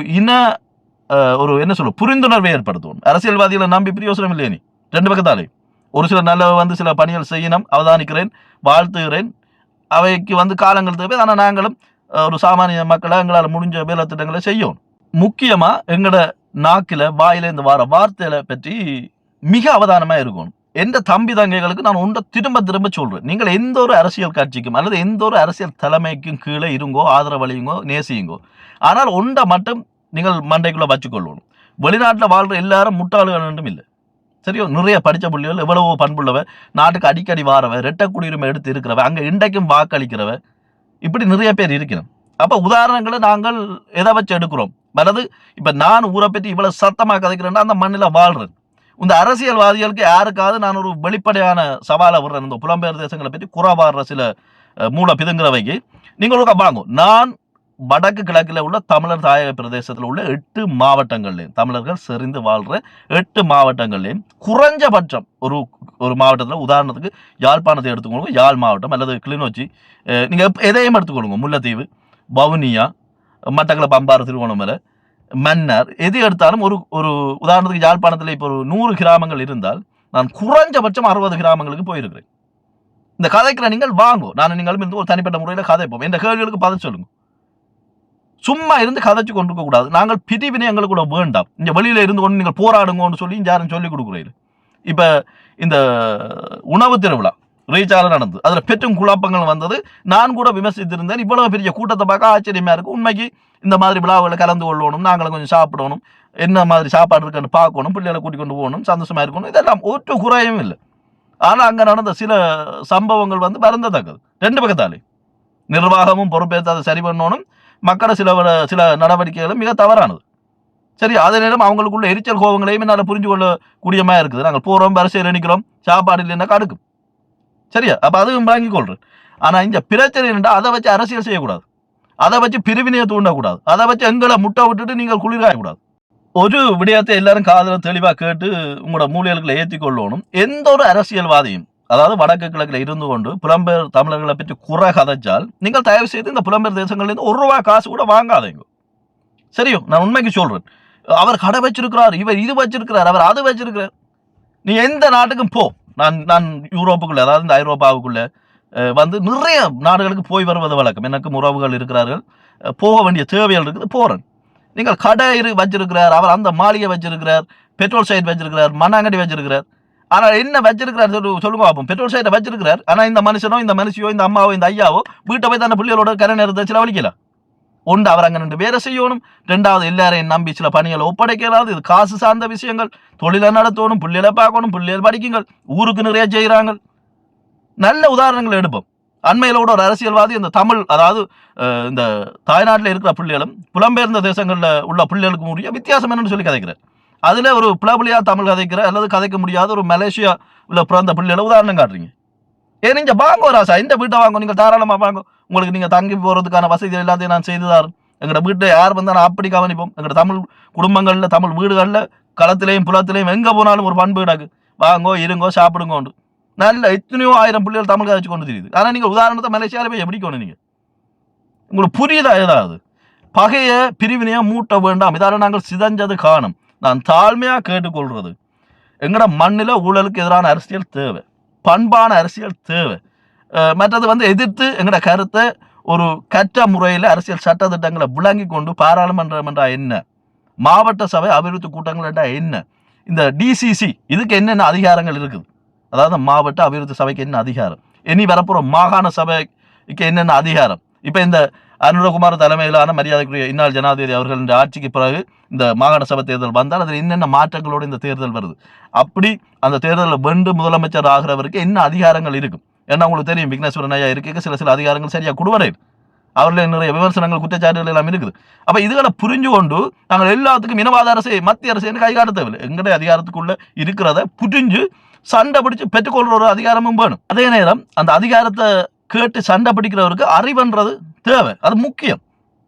ஒரு என்ன சொல்ல புரிந்துணர்வை ஏற்படுத்துவோம். அரசியல்வாதிகளை நம்பி பிரயோசனம் இல்லையே. நீ ரெண்டு பக்கத்தாலே ஒரு சில நல்ல வந்து சில பணிகள் செய்யணும், அவதானிக்கிறேன், வாழ்த்துகிறேன். அவைக்கு வந்து காலங்கள் தேவை. ஆனால் நாங்களும் ஒரு சாமானிய மக்களை எங்களால் முடிஞ்ச வேலை திட்டங்களை செய்யும். முக்கியமாக எங்களோட நாக்கில் வாயில இந்த வார்த்தைகளை பற்றி மிக அவதானமாக இருக்கணும். எந்த தம்பி தங்கைகளுக்கு நான் ஒன்றை திரும்ப சொல்கிறேன். நீங்கள் எந்த ஒரு அரசியல் கட்சிக்கும் அல்லது எந்த ஒரு அரசியல் தலைமைக்கும் கீழே இருங்கோ, ஆதரவளியுங்கோ, நேசியுங்கோ. ஆனால் ஒன்றை மட்டும் நீங்கள் மண்டைக்குள்ளே வச்சுக்கொள்ளணும். வெளிநாட்டில் வாழ்கிற எல்லாரும் முட்டாள்கள் ஒன்றும் இல்லை. சரியோ, நிறைய படித்த பிள்ளைகள், எவ்வளவோ பண்புள்ளவ, நாட்டுக்கு அடிக்கடி வாரவ, ரெட்டை குடியுரிமை எடுத்து இருக்கிறவ, அங்கே இன்றைக்கும் வாக்களிக்கிறவ, இப்படி நிறைய பேர் இருக்கிறோம். அப்போ உதாரணங்களை நாங்கள் எதை வச்சு எடுக்கிறோம்? அதாவது இப்போ நான் ஊரை பற்றி இவ்வளோ சத்தமாக கதைக்கிறேன்னா அந்த மண்ணில் வாழ்கிறேன். இந்த அரசியல்வாதிகளுக்கு யாருக்காவது நான் ஒரு வெளிப்படையான சவாலை விடுறேன். இந்த புலம்பெயர் தேசங்களை பற்றி குறவாடுற சில மூளை பிதுங்கிறவைக்கு நீங்கள் வாங்க. நான் வடக்கு கிழக்கில் உள்ள தமிழர் தாயக பிரதேசத்தில் உள்ள 8 மாவட்டங்கள்லையும், தமிழர்கள் செறிந்து வாழ்கிற 8 மாவட்டங்கள்லையும் குறைஞ்சபட்சம் ஒரு மாவட்டத்தில், உதாரணத்துக்கு யாழ்ப்பாணத்தை எடுத்துக்கொள்ளுங்க, யாழ் மாவட்டம் அல்லது கிளிநொச்சி, நீங்கள் எதையும் எடுத்துக்கொள்ளுங்க, முல்லைத்தீவு, வவுனியா, மட்டக்களப்பு, அம்பாறை, திருவோணமலை, மன்னார், எது எடுத்தாலும் ஒரு உதாரணத்துக்கு யாழ்ப்பாணத்தில் இப்போ ஒரு 100 கிராமங்கள் இருந்தால் நான் குறைஞ்சபட்சம் 60 கிராமங்களுக்கு போயிருக்கிறேன். இந்த கதைக்கிற நீங்கள் வாங்கோ, நான் நீங்களும் இருந்து ஒரு தனிப்பட்ட முறையில் கதைப்போம். இந்த கேள்விகளுக்கு பதில் சொல்லுங்க. சும்மா இருந்து கதைச்சு கொண்டிருக்க கூடாது. நாங்கள் பிரிவினை எங்களுக்கு கூட வேண்டாம். இங்கே வெளியில் இருந்து கொண்டு நீங்கள் போராடுங்கன்னு சொல்லி யாரும் சொல்லிக் கொடுக்குறீங்க. இப்போ இந்த உணவு திருவிழா ரீச்சால நடந்தது, அதில் பெற்றும் குழப்பங்கள் வந்தது. நான் கூட விமர்சித்திருந்தேன். இவ்வளவு பெரிய கூட்டத்தை பார்க்க ஆச்சரியமாக இருக்கும். உண்மைக்கு இந்த மாதிரி விழாவில் கலந்து கொள்ளணும், நாங்களும் கொஞ்சம் சாப்பிடணும், என்ன மாதிரி சாப்பாடு இருக்குன்னு பார்க்கணும், பிள்ளைகளை கூட்டிக் கொண்டு போகணும், சந்தோஷமாக இருக்கணும், இதெல்லாம் ஒரு குறையும் இல்லை. ஆனால் அங்கே நடந்த சில சம்பவங்கள் வந்து வருந்தத்தக்கது. ரெண்டு பக்கத்தாலே நிர்வாகமும் பொறுப்பேற்று அதை சரி பண்ணணும். மக்களோட சில நடவடிக்கைகளும் மிக தவறானது. சரி, அதே நேரம் அவங்களுக்குள்ள எரிச்சல் கோபங்களையும் என்னால் புரிஞ்சு கொள்ளக்கூடியமாக இருக்குது. நாங்கள் போகிறோம், வரிசையில் நினைக்கிறோம், சாப்பாடு இல்லைன்னா கடுக்கும். சரியா? அப்போ அதுவும் வாங்கிக் கொள்றேன். ஆனால் இந்த பிரச்சனை என்றால் அதை வச்சு அரசியல் செய்யக்கூடாது, அதை வச்சு பிரிவினையை தூண்டக்கூடாது, அதை வச்சு எங்களை முட்டை விட்டுட்டு நீங்கள் குளிராகக்கூடாது. ஒரு விடயத்தை எல்லாரும் காதில் தெளிவாக கேட்டு உங்களோட மூலியல்களை ஏற்றி கொள்ளணும். எந்த ஒரு அரசியல்வாதியும், அதாவது வடக்கு கிழக்கில் இருந்து கொண்டு புலம்பெயர் தமிழர்களை பற்றி குறை கதைச்சால் நீங்கள் தயவு செய்து இந்த புலம்பெயர் தேசங்கள்லேருந்து ₹1 காசு கூட வாங்காதீங்க. சரியோ, நான் உண்மைக்கு சொல்கிறேன். அவர் கடை வச்சிருக்கிறார், இவர் இது வச்சிருக்கிறார், அவர் அது வச்சிருக்கிறார். நீ எந்த நாட்டுக்கும் போ. நான் யூரோப்புக்குள்ளே, அதாவது இந்த ஐரோப்பாவுக்குள்ளே வந்து நிறைய நாடுகளுக்கு போய் வருவது வழக்கம். எனக்கும் உறவுகள் இருக்கிறார்கள், போக வேண்டிய தேவைகள் இருக்குது, போகிறேன். நீங்கள் கடை வச்சிருக்கிறார், அவர் அந்த மாளிகை வச்சிருக்கிறார், பெட்ரோல் சைட் வச்சிருக்கிறார், மண்ணாங்கட்டி வச்சிருக்கிறார். ஆனால் என்ன வச்சிருக்கிறார் சொல்லுங்க பார்ப்போம். பெட்ரோல் சைட்டை வச்சிருக்கிறார். ஆனால் இந்த மனுஷனோ, இந்த மனுஷியோ, இந்த அம்மாவோ, இந்த ஐயாவோ வீட்டை போய் தன்னை பிள்ளைகளோட கரை நேரத்தை செலவழிக்கலாம். ஒன்று, அவர் அங்கே நின்று வேலை செய்யணும். ரெண்டாவது, எல்லாரையும் நம்பி சில பணிகளை ஒப்படைக்கலாது. இது காசு சார்ந்த விஷயங்கள். தொழிலை நடத்தணும், பிள்ளைகளை பார்க்கணும், பிள்ளைகள் படிக்குங்கள், ஊருக்கு நிறைய செய்கிறாங்க. நல்ல உதாரணங்கள் எடுப்போம். அண்மையிலோட ஒரு அரசியல்வாதி இந்த தமிழ், அதாவது இந்த தாய்நாட்டில் இருக்கிற பிள்ளைகளும் புலம்பெயர்ந்த தேசங்களில் உள்ள பிள்ளைகளுக்கும் உரிய வித்தியாசம் என்னன்னு சொல்லி கதைக்கிறார். அதில் ஒரு பிளபுலியா தமிழ் கதைக்கிற அல்லது கதைக்க முடியாத ஒரு மலேசியா உள்ள பிறந்த பிள்ளைகளை உதாரணம் காட்டுறீங்க. ஏன் நீங்கள் வாங்க ராசா, இந்த வீட்டை வாங்க, நீங்கள் தாராளமாக வாங்க, உங்களுக்கு நீங்கள் தங்கி போகிறதுக்கான வசதிகள் எல்லாத்தையும் நான் செய்து தரேன். எங்களோட வீட்டை யார் வந்தால் நான் அப்படி கவனிப்போம். எங்களோட தமிழ் குடும்பங்களில், தமிழ் வீடுகளில், களத்திலையும் புலத்திலையும் எங்கே போனாலும் ஒரு பண்பு கிடக்கு. வாங்கோ, இருங்கோ, சாப்பிடுங்கோண்டு நல்ல எத்தனையோ 1000 பிள்ளைகள் தமிழ் கதைச்சு கொண்டு தெரியுது. ஆனால் நீங்கள் உதாரணத்தை மலேசியாவில் போய் எப்படி கொண்டு நீங்கள் உங்களுக்கு புரியுதா? ஏதாவது பகைய பிரிவினையை மூட்ட வேண்டாம். இதால நாங்கள் சிதஞ்சது காணும். நான் தாழ்மையாக கேட்டுக்கொள்றது, எங்கட மண்ணில் ஊழலுக்கு எதிரான அரசியல் தேவை, பண்பான அரசியல் தேவை. மற்றது வந்து எதிர்த்து எங்கட கருத்தை ஒரு கற்ற முறையில் அரசியல் சட்டத்திட்டங்களை விளங்கி கொண்டு பாராளுமன்றம் என்றா என்ன, மாவட்ட சபை அபிவிருத்தி கூட்டங்கள் என்றா என்ன, இந்த டிசிசி இதுக்கு என்னென்ன அதிகாரங்கள் இருக்குது, அதாவது மாவட்ட அபிவிருத்தி சபைக்கு என்ன அதிகாரம், இனி வரப்போகிற மாகாண சபைக்கு என்னென்ன அதிகாரம். இப்போ இந்த அனுரகுமார் தலைமையிலான மரியாதைக்குரிய இந்நாள் ஜனாதிபதி அவர்களின் ஆட்சிக்கு பிறகு இந்த மாகாண சபை தேர்தல் வந்தால் அதில் என்னென்ன மாற்றங்களோடு இந்த தேர்தல் வருது, அப்படி அந்த தேர்தலில் வென்று முதலமைச்சர் ஆகிறவருக்கு என்ன அதிகாரங்கள் இருக்கும். ஏன்னா உங்களுக்கு தெரியும், விக்னேஸ்வரன் ஐயா இருக்க சில அதிகாரங்கள் சரியாக கொடுவரையில் அவர்களே நிறைய விமர்சனங்கள் குற்றச்சாட்டுகள் எல்லாம் இருக்குது. அப்போ இதுகளை புரிஞ்சு கொண்டு நாங்கள் எல்லாத்துக்கும் இனவாத அரசை மத்திய அரசு கை காட்ட தேவையில்லை. எங்களுடைய அதிகாரத்துக்குள்ள இருக்கிறத புரிஞ்சு சண்டை பிடிச்சு பெற்றுக்கொள்ற ஒரு அதிகாரமும் வேணும். அதே நேரம் அந்த அதிகாரத்தை கேட்டு சண்டை பிடிக்கிறவருக்கு அறிவுன்றது தேவை, அது முக்கியம்.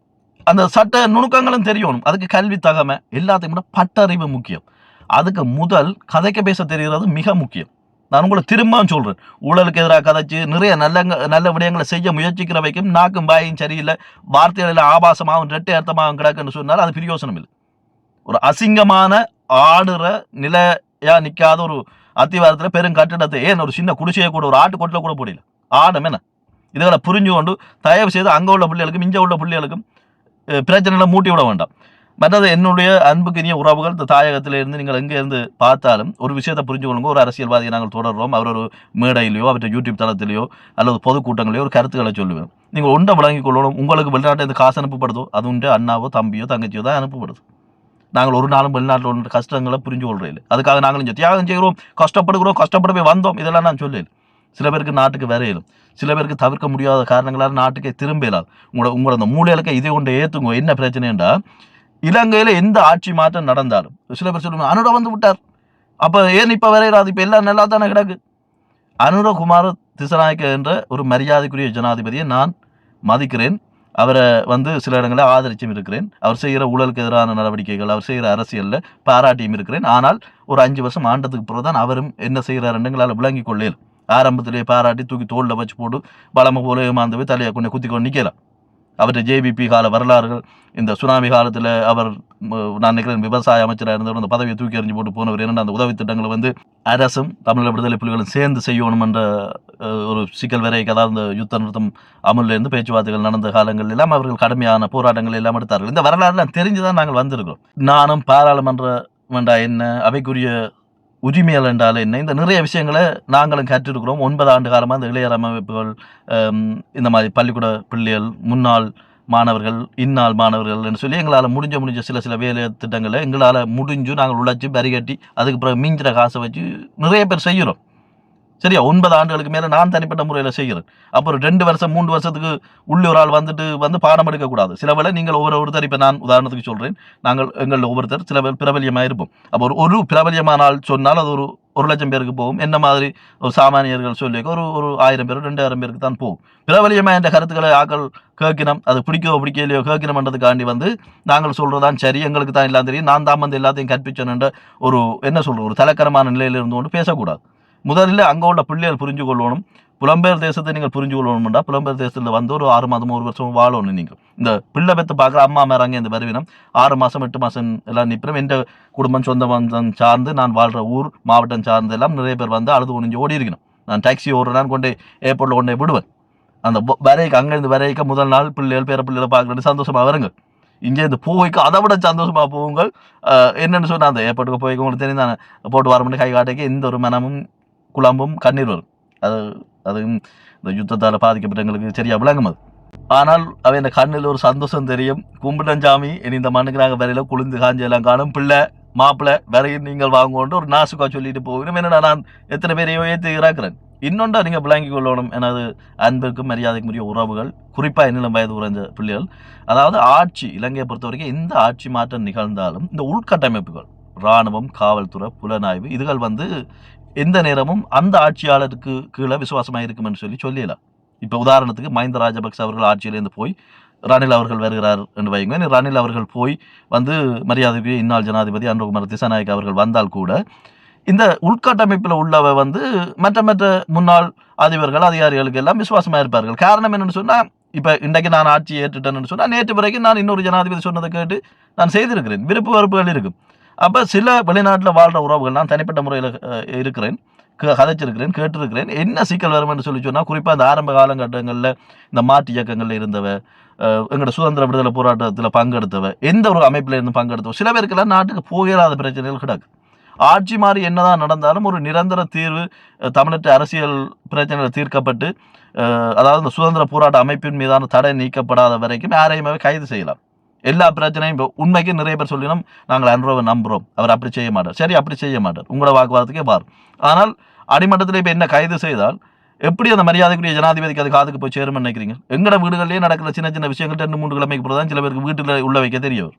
அந்த சட்ட நுணுக்கங்களும் தெரியணும். அதுக்கு கல்வி தகமை எல்லாத்தையும் கூட பட்டறிவு முக்கியம். அதுக்கு முதல் கதைக்க பேச தெரிகிறது மிக முக்கியம். நான் உங்களை திரும்பவும் சொல்கிறேன், ஊழலுக்கு எதிராக கதைச்சு நிறைய நல்ல விடயங்களை செய்ய முயற்சிக்கிற வைக்கும் நாக்கும் பாயும் சரியில்லை, வார்த்தைகளில் ஆபாசமாகவும் ரெட்டை அர்த்தமாகவும் கிடக்குன்னு சொன்னால் அது பிரயோசனம் இல்லை. ஒரு அசிங்கமான ஆடுற நிலையா நிற்காத ஒரு அத்திவாரத்தில் பெரும் கட்டிடத்தை, ஏன் ஒரு சின்ன குடிசையை கூட ஒரு ஆட்டு கொட்டில் கூட போடல ஆடம் என்ன. இதுகளை புரிஞ்சு கொண்டு தயவு செய்து அங்கே உள்ள பிள்ளைகளுக்கும் இங்கே உள்ள பிள்ளைகளுக்கும் பிரச்சனைகளை மூட்டி விட வேண்டாம். மற்றது என்னுடைய அன்புக்கினிய உறவுகள் இந்த தாயகத்திலிருந்து நீங்கள் எங்கே இருந்து பார்த்தாலும் ஒரு விஷயத்தை புரிஞ்சு கொள்ளுங்க. ஒரு அரசியல்வாதியை நாங்கள் தொடர்றோம், அவர் ஒரு மேடையிலையோ அவற்றை யூடியூப் தளத்திலையோ அல்லது பொதுக்கூட்டங்களையோ ஒரு கருத்துக்களை சொல்லுவேன். நீங்கள் ஒன்றை விளங்கி கொள்ளணும், உங்களுக்கு வெளிநாட்டை இந்த காசு அனுப்பப்படுதோ அது உண்டு அண்ணாவோ தம்பியோ தங்கச்சியோ தான் அனுப்பப்படுது. நாங்கள் ஒரு நாளும் வெளிநாட்டில் ஒன்று கஷ்டங்களை புரிஞ்சு கொள்றே இல்லை. அதுக்காக நாங்கள் இங்கே தியாகம் செய்கிறோம், கஷ்டப்படுகிறோம், கஷ்டப்படவே வந்தோம், இதெல்லாம் நான் சொல்லல. சில பேருக்கு நாட்டுக்கு வரையிலும், சில பேருக்கு தவிர்க்க முடியாத காரணங்களால் நாட்டுக்கே திரும்ப இயலாது. உங்களோட அந்த மூலையிலக்க இதை கொண்டு ஏற்றுங்க. என்ன பிரச்சனைன்றா, இலங்கையில் எந்த ஆட்சி மாற்றம் நடந்தாலும் சில பேர் சொல்லுவாங்க அனுர வந்து விட்டார், அப்போ ஏன் இப்போ வரையிறாது, இப்போ எல்லாம் நல்லா தானே கிடக்கு. அனுரகுமார திசாநாயக்க என்ற ஒரு மரியாதைக்குரிய ஜனாதிபதியை நான் மதிக்கிறேன். அவரை வந்து சில இடங்களில் ஆதரிச்சும் இருக்கிறேன். அவர் செய்கிற ஊழலுக்கு எதிரான நடவடிக்கைகள், அவர் செய்கிற அரசியலில் பாராட்டியும் இருக்கிறேன். ஆனால் ஒரு 5 வருஷம் ஆண்டதுக்கு பிறகு தான் அவரும் என்ன செய்கிறாருன்னு எங்களால் விளங்கி கொள்ளேன். ஆரம்பத்திலேயே பாராட்டி தூக்கி தோளில் வச்சு போட்டு பலமை போல ஏமாந்து போய் தலையை கொண்டு குத்தி கொண்டு நிற்கலாம். அவருடைய ஜேபிபி கால வரலாறுகள், இந்த சுனாமி காலத்தில் அவர் நான் நினைக்கிறேன் விவசாய அமைச்சராக இருந்தவர், அந்த பதவியை தூக்கி எறிஞ்சு போட்டு போனவர். ஏன்னா அந்த உதவி திட்டங்களை வந்து அரசும் தமிழக விடுதலை புலிகளும் சேர்ந்து செய்யணும் என்ற ஒரு சிக்கல் வரைக்கும், அதாவது இந்த யுத்த நிறுத்தம் அமல்லேருந்து பேச்சுவார்த்தைகள் நடந்த காலங்கள் எல்லாம் அவர்கள் கடுமையான போராட்டங்கள் எல்லாம் எடுத்தார்கள். இந்த வரலாறுலாம் தெரிஞ்சுதான் நாங்கள் வந்திருக்கிறோம். நானும் பாராளுமன்றம் வேண்டா என்ன, அவைக்குரிய உரிமைகள் என்றால் என்ன, இந்த நிறைய விஷயங்களை நாங்களும் கற்றிருக்கிறோம். 9 ஆண்டு காலமாக இந்த இளையர் அமைப்புகள், இந்த மாதிரி பள்ளிக்கூட பிள்ளைகள், முன்னாள் மாணவர்கள், இந்நாள் மாணவர்கள் என்று சொல்லி எங்களால் முடிஞ்ச சில வேலை திட்டங்களை எங்களால் முடிஞ்சு நாங்கள் உழைச்சி பரிகட்டி அதுக்கு பிறகு மிஞ்சிற காசை வச்சு நிறைய பேர் செய்கிறோம். சரியா, 9 ஆண்டுகளுக்கு மேலே நான் தனிப்பட்ட முறையில் செய்கிறேன். அப்புறம் 2 வருஷம் 3 வருஷத்துக்கு உள்ளூர் ஆள் வந்து பாடம் எடுக்கக்கூடாது. சில வேளை நீங்கள் ஒவ்வொருத்தர், இப்போ நான் உதாரணத்துக்கு சொல்கிறேன், நாங்கள் எங்களில் ஒவ்வொருத்தர் சில பேர் பிரபல்யமாக இருப்போம். அப்போ ஒரு பிரபல்யமான ஆள் சொன்னால் அது ஒரு 1,00,000 பேருக்கு போகும். என்ன மாதிரி ஒரு சாமானியர்கள் சொல்லி ஒரு 1000 பேர் 2000 பேருக்கு தான் போகும். பிரபல்யமாக என்ற கருத்துக்களை ஆக்கள் கேட்கணும், அது பிடிக்கலையோ கேட்கணும்ன்றதுக்காண்டி வந்து நாங்கள் சொல்கிறதான் சரி, எங்களுக்கு தான் எல்லாம் தெரியும், நான் தான் வந்து எல்லாத்தையும் கற்பிச்சேன்ற ஒரு என்ன சொல்கிறோம், ஒரு தலைக்கரமான நிலையில் இருந்து கொண்டு பேசக்கூடாது. முதலில் அங்கே உள்ள பிள்ளைகள் புரிஞ்சு கொள்ளணும். புலம்பெயர் தேசத்தை நீங்கள் புரிஞ்சு கொள்ளணும்டா, புலம்பெயர் தேசத்தில் வந்து ஒரு 6 மாதமோ 1 வருஷம் வாழணும். நீங்கள் இந்த பிள்ளை பெற்று பார்க்குற அம்மா மேறாங்க இந்த வருவினம் 6 மாதம் 8 மாதம் எல்லாம் நிற்கிறோம். எந்த குடும்பம் சொந்த பந்தம் சார்ந்து நான் வாழ்கிற ஊர் மாவட்டம் சார்ந்து எல்லாம் நிறைய பேர் வந்து அழுது ஒழிஞ்சு ஓடி இருக்கணும். நான் டாக்ஸி ஓடுறேன், கொண்டு ஏர்போர்ட்டில் கொண்டு விடுவேன். அந்த வரைக்கு அங்கேருந்து வரைக்க முதல் நாள் பிள்ளைகள் பேர பிள்ளைகளை பார்க்குறது சந்தோஷமாக வருங்க. இங்கே இந்த போய்க்கு அதை விட சந்தோஷமாக போகுங்கள். என்னென்னு சொன்னால் அந்த ஏர்போர்ட்டுக்கு போய்க்கு உங்களுக்கு தெரியும் தானே, போட்டு வர முடியும் கை காட்டைக்கு எந்த ஒரு மனமும் குழம்பும் கண்ணீர் வரும். அது இந்த யுத்தத்தால் பாதிக்கப்பட்டவங்களுக்கு சரியாக விளங்கும். அது ஆனால் அவன் இந்த கண்ணில் ஒரு சந்தோஷம் தெரியும். கும்பிட்டஞ்சாமி இனி இந்த மண்ணுக்கு நாங்கள் வரையில் குளிர்ந்து காஞ்சி எல்லாம் காணும், பிள்ளை மாப்பிள்ளை வரையும் நீங்கள் வாங்குவோன்ட்டு ஒரு நாசுக்கா சொல்லிட்டு போகணும். என்னடா நான் எத்தனை பேரையோ ஏற்றி இறக்குறேன். இன்னொன்றா நீங்கள் விளங்கி கொள்ளணும். எனது அன்பிற்கும் மரியாதைக்கும் உரிய உறவுகள், குறிப்பாக என்னிலும் வயது குறைந்த பிள்ளைகள், அதாவது ஆட்சி இலங்கையை பொறுத்த வரைக்கும் எந்த ஆட்சி மாற்றம் நிகழ்ந்தாலும் இந்த உள்கட்டமைப்புகள், இராணுவம், காவல்துறை, புலனாய்வு, இதுகள் வந்து எந்த நேரமும் அந்த ஆட்சியாளருக்கு கீழே விசுவாசமாக இருக்குமென்னு சொல்லிடலாம். இப்போ உதாரணத்துக்கு மஹிந்த ராஜபக்ச அவர்கள் ஆட்சியிலேருந்து போய் ரணில் அவர்கள் வருகிறார் என்று வைங்க. ரணில் அவர்கள் போய் வந்து மரியாதைக்கு இந்நாள் ஜனாதிபதி அனுரகுமார திசாநாயக்க அவர்கள் வந்தால் கூட இந்த உள்கட்டமைப்பில் உள்ளவ வந்து மற்ற முன்னாள் அதிபர்கள் அதிகாரிகளுக்கு எல்லாம் விசுவாசமாக இருப்பார்கள். காரணம் என்னென்னு சொன்னால் இப்போ இன்றைக்கு நான் ஆட்சி ஏற்றுட்டேன்னு சொன்னால் நேற்று வரைக்கும் நான் இன்னொரு ஜனாதிபதி சொன்னதை கேட்டு நான் செய்திருக்கிறேன். விருப்பு வெறுப்புகள் இருக்கும். அப்போ சில வெளிநாட்டில் வாழ்கிற உறவுகள் நான் தனிப்பட்ட முறையில் இருக்கிறேன், கதைச்சிருக்கிறேன், கேட்டிருக்கிறேன். என்ன சிக்கல் வரும்னு சொன்னால் குறிப்பாக அந்த ஆரம்ப காலகட்டங்களில் இந்த மாற்று இயக்கங்களில் இருந்தவ, எங்களோட சுதந்திர விடுதலை போராட்டத்தில் பங்கெடுத்தவ, எந்த ஒரு அமைப்பில் இருந்து பங்கெடுத்தவ, சில பேருக்கெல்லாம் நாட்டுக்கு போகாத பிரச்சனைகள் கிடக்கு. ஆட்சி மாறி என்னதான் நடந்தாலும் ஒரு நிரந்தர தீர்வு தமிழ்நாட்டு அரசியல் பிரச்சனைகள் தீர்க்கப்பட்டு, அதாவது இந்த சுதந்திர போராட்ட அமைப்பின் மீதான தடை நீக்கப்படாத வரைக்கும் யாரையுமே கைது செய்யலாம். எல்லா பிரச்சனையும் இப்போ உண்மைக்கு நிறைய பேர் சொல்லினோம், நாங்கள் அன்ரோவை நம்புகிறோம், அவர் அப்படி செய்ய மாட்டார். சரி, அப்படி செய்ய மாட்டார், உங்களோட வாக்குவாதத்துக்கே பார். ஆனால் அடிமட்டத்தில் இப்போ என்ன கைது செய்தால் எப்படி அந்த மரியாதைக்குரிய ஜனாதிபதிக்கு அது காதுக்கு போய் சேரும்னு நினைக்கிறீங்க? எங்களோட வீடுகளிலேயே நடக்கிற சின்ன சின்ன விஷயங்கள் 2-3 கிழமைக்கு பிறகு தான் சில பேருக்கு வீட்டில் உள்ள வைக்க தெரியும்.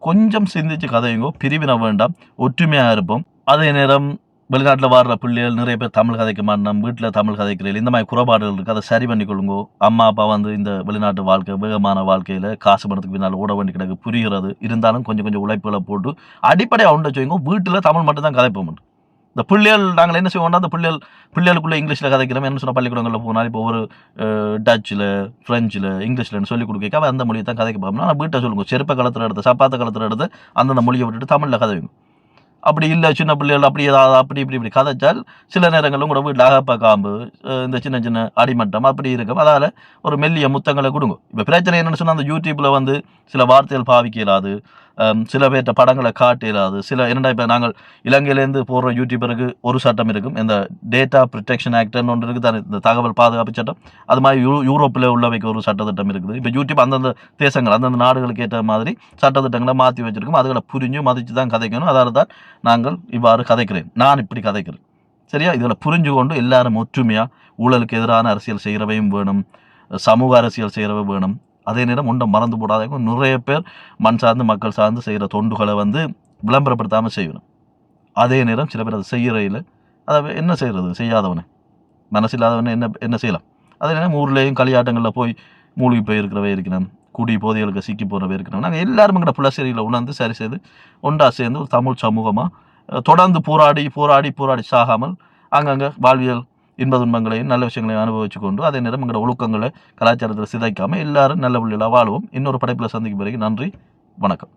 கொஞ்சம் சிந்திச்சு கதையுங்கோ, பிரிவினை வேண்டாம், ஒற்றுமையாக இருப்போம். அதே நேரம் வெளிநாட்டில் வாடுற பிள்ளைகள் நிறைய பேர் தமிழ் கதைக்க மாட்டோம், வீட்டில் தமிழ் கதைக்கிறீர்கள், இந்த மாதிரி குறைபாடுகள் இருக்குது, அதை சரி பண்ணிக்கொள்ளுங்கோ. அம்மா அப்பா இந்த வெளிநாட்டு வாழ்க்கை வேகமான வாழ்க்கையில் காசு பணத்துக்கு பின்னால் ஓட வேண்டி கிடக்கு, புரிகிறது. இருந்தாலும் கொஞ்சம் கொஞ்சம் உழைப்புகளை போட்டு அடிப்படையாக உண்டை செய்யுங்க. வீட்டில் தமிழ் மட்டும் தான் கதைப்போம். இந்த பிள்ளைகள் நாங்கள் என்ன செய்வோம்னா, அந்த பிள்ளைகளுக்குள்ளே இங்கிலீஷில் கதைக்கிறோம். என்ன சொன்னால் பள்ளிக்கூடங்களில் போனால் இப்போ ஒரு டச்சில், ஃப்ரெஞ்சில், இங்கிலீஷில் சொல்லிக் கொடுக்க அந்த மொழியை தான் கதைக்க போகணும். ஆனால் வீட்டை சொல்லுங்க, செருப்பை கலத்துற இடத்த, சப்பாத்தை கலத்துற இடத்த அந்தந்த மொழியை விட்டுட்டு தமிழில் கதைங்க. அப்படி இல்லை, சின்ன பிள்ளைகள் அப்படி ஏதாவது அப்படி இப்படி கதைச்சால் சில நேரங்களும் கூட வீட்டில் அகப்பா காம்பு, இந்த சின்ன சின்ன அடிமட்டம் அப்படி இருக்கும். அதால் ஒரு மெல்லிய முத்தங்களை கொடுங்க. இப்போ பிரச்சனை என்னென்னு சொன்னால், அந்த யூடியூப்பில் சில வார்த்தைகள் பாவிக்க இயலாது, சில பேர்கிட்ட படங்களை காட்ட இயலாது. சில என்னடா இப்போ நாங்கள் இலங்கையிலேருந்து போடுற யூடியூபருக்கு ஒரு சட்டம் இருக்கும், இந்த டேட்டா ப்ரொடெக்ஷன் ஆக்ட்னு ஒன்று இருக்குது, இந்த தகவல் பாதுகாப்பு சட்டம். அது மாதிரி யூரோப்பில் உள்ளவைக்கு ஒரு சட்டத்திட்டம் இருக்குது. இப்போ யூடியூப் அந்தந்த தேசங்கள் அந்தந்த நாடுகளுக்கு ஏற்ற மாதிரி சட்டத்திட்டங்களை மாற்றி வச்சுருக்கோம். அதுகளை புரிஞ்சு மதித்து தான் கதைக்கணும். அதால் தான் நாங்கள் இவ்வாறு கதைக்கிறேன், நான் இப்படி கதைக்கிறேன். சரியா? இதில் புரிஞ்சு கொண்டு எல்லாரும் ஒற்றுமையாக ஊழலுக்கு எதிரான அரசியல் செய்கிறவையும் வேணும், சமூக அரசியல் செய்கிறவை வேணும். அதே நேரம் ஒன்றை மறந்து போடாதவங்க, நிறைய பேர் மண் சார்ந்து மக்கள் சார்ந்து செய்கிற தொண்டுகளை விளம்பரப்படுத்தாமல் செய்யணும். அதே நேரம் சில பேர் அதை செய்கிறையில் அதை என்ன செய்கிறது, செய்யாதவனை, மனசில்லாதவனை என்ன செய்யலாம். அதே நேரம் ஊர்லேயும் களியாட்டங்களில் போய் மூழ்கி போயிருக்கிறவே இருக்கிறேன், குடி போதைகளுக்கு சிக்கி போகிறவே இருக்கிறோம். நாங்கள் எல்லாரும் எங்கள்ட புலசேரியில் உணர்ந்து சரி செய்து ஒன்றா சேர்ந்து ஒரு தமிழ் சமூகமாக தொடர்ந்து போராடி சாகாமல் அங்கங்கே வாழ்வியல் இன்ப துன்பங்களையும் நல்ல விஷயங்களையும் அனுபவிச்சு கொண்டு அதே நேரம் எங்களோட ஒழுக்கங்களை கலாச்சாரத்தில் சிதைக்காமல் எல்லாரும் நல்ல வழியில் வாழ்வோம். இன்னொரு படைப்பில் சந்திக்கும் பிறகு நன்றி, வணக்கம்.